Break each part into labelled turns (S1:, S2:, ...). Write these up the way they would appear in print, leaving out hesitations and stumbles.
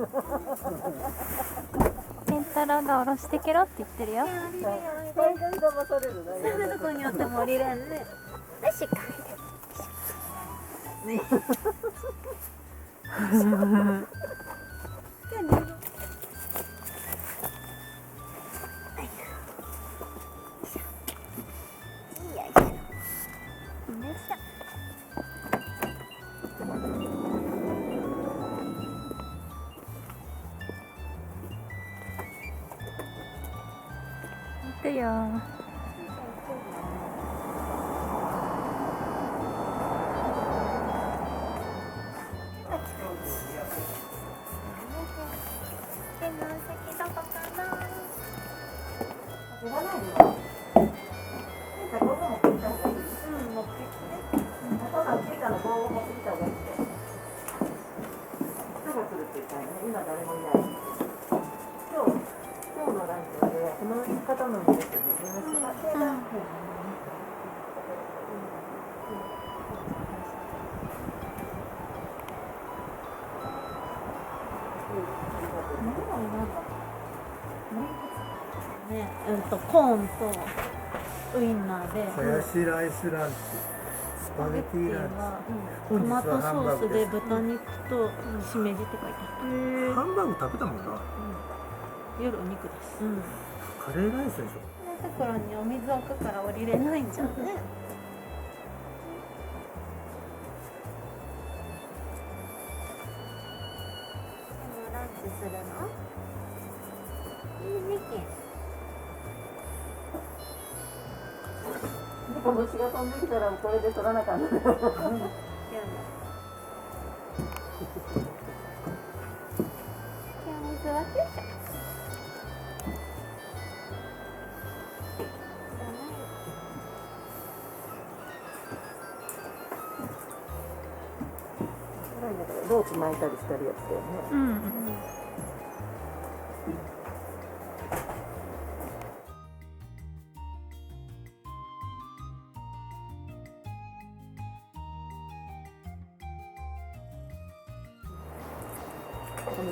S1: ケンタロウが下ろしてけろって言ってるよ。
S2: 大概騙されるな。
S1: すぐどこにおっても降りれんね。よしか。ね。行くよ。
S2: 今誰もいない。今日のランチはね、この方のんですよね。コーンとウインナーで。
S3: ハヤシライスランチ、スパゲティランチ。
S2: トマトソースで豚肉としめじって書いてある。
S3: ハンバーグ食べたもんな。
S2: 夜お肉です。
S3: カレーライスでしょ。
S2: ところにお水置くから降りれないんじゃんね。ランチするの？いいねけ。虫が飛んできたらこれで取らなかった。ロープ巻いたりしたりやったよね。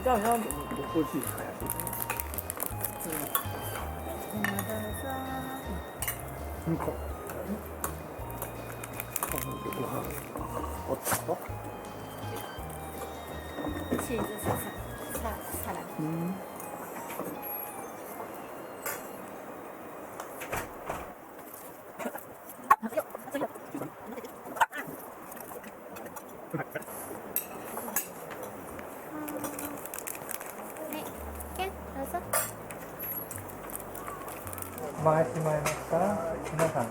S2: じゃあなんで
S3: 美味しいですか。
S1: チーズサラミ。
S3: 回してもらえますか、皆さん。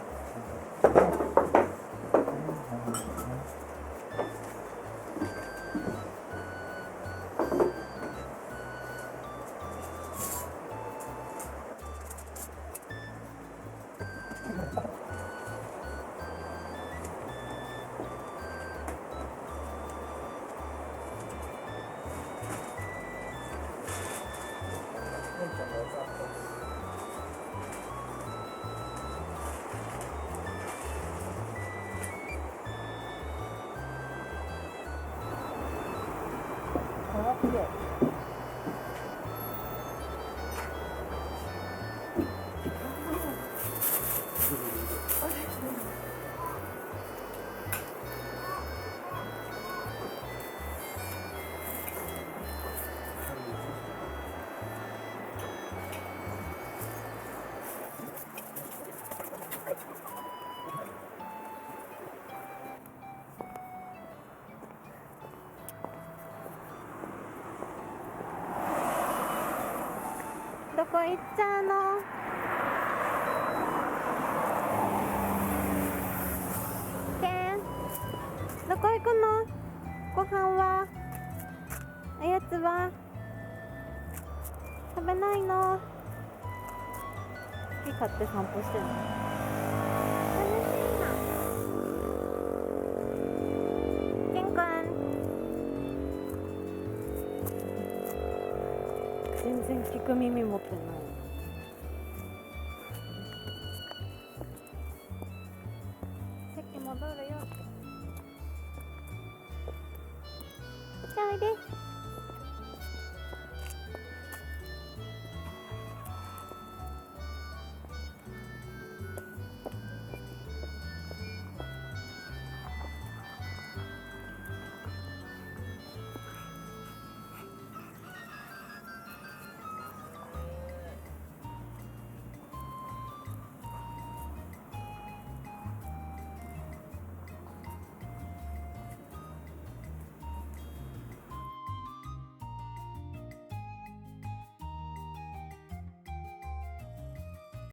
S1: どこ行っちゃうの？ケン、どこ行くの？ご飯は？おやつは？食べないの？好き勝手散歩してるの？ケンくん。
S2: 全然聞く耳持ってない。
S1: 席戻るよ。じゃあおいで。